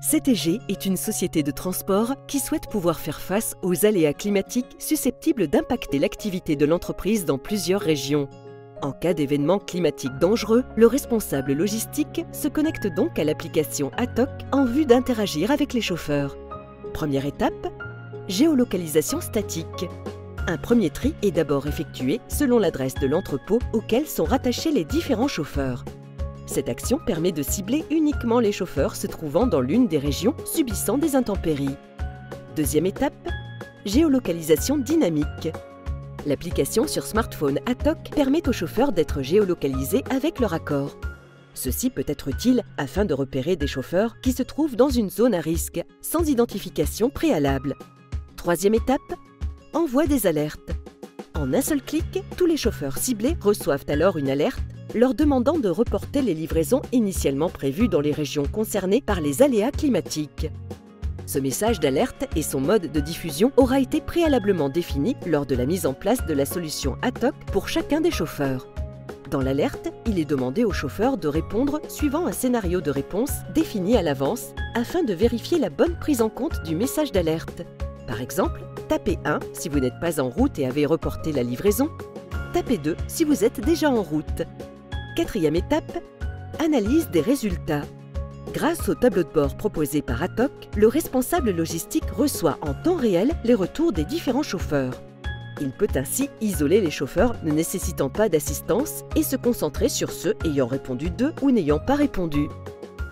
CTG est une société de transport qui souhaite pouvoir faire face aux aléas climatiques susceptibles d'impacter l'activité de l'entreprise dans plusieurs régions. En cas d'événement climatique dangereux, le responsable logistique se connecte donc à l'application ATOC en vue d'interagir avec les chauffeurs. Première étape, géolocalisation statique. Un premier tri est d'abord effectué selon l'adresse de l'entrepôt auquel sont rattachés les différents chauffeurs. Cette action permet de cibler uniquement les chauffeurs se trouvant dans l'une des régions subissant des intempéries. Deuxième étape, géolocalisation dynamique. L'application sur smartphone ATOC permet aux chauffeurs d'être géolocalisés avec leur accord. Ceci peut être utile afin de repérer des chauffeurs qui se trouvent dans une zone à risque, sans identification préalable. Troisième étape, envoi des alertes. En un seul clic, tous les chauffeurs ciblés reçoivent alors une alerte leur demandant de reporter les livraisons initialement prévues dans les régions concernées par les aléas climatiques. Ce message d'alerte et son mode de diffusion aura été préalablement défini lors de la mise en place de la solution ATOC pour chacun des chauffeurs. Dans l'alerte, il est demandé aux chauffeurs de répondre suivant un scénario de réponse défini à l'avance afin de vérifier la bonne prise en compte du message d'alerte. Par exemple, tapez 1 si vous n'êtes pas en route et avez reporté la livraison. Tapez 2 si vous êtes déjà en route. Quatrième étape, analyse des résultats. Grâce au tableau de bord proposé par ATOC, le responsable logistique reçoit en temps réel les retours des différents chauffeurs. Il peut ainsi isoler les chauffeurs ne nécessitant pas d'assistance et se concentrer sur ceux ayant répondu 2 ou n'ayant pas répondu.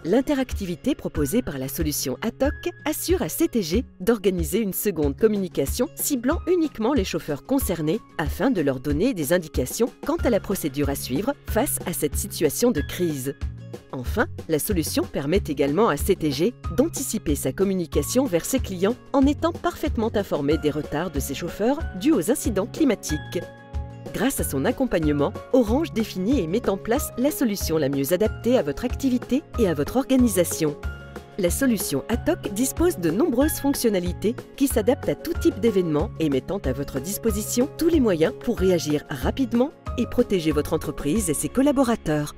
L'interactivité proposée par la solution ATOC assure à CTG d'organiser une seconde communication ciblant uniquement les chauffeurs concernés afin de leur donner des indications quant à la procédure à suivre face à cette situation de crise. Enfin, la solution permet également à CTG d'anticiper sa communication vers ses clients en étant parfaitement informé des retards de ses chauffeurs dus aux incidents climatiques. Grâce à son accompagnement, Orange définit et met en place la solution la mieux adaptée à votre activité et à votre organisation. La solution ATOC dispose de nombreuses fonctionnalités qui s'adaptent à tout type d'événement et mettant à votre disposition tous les moyens pour réagir rapidement et protéger votre entreprise et ses collaborateurs.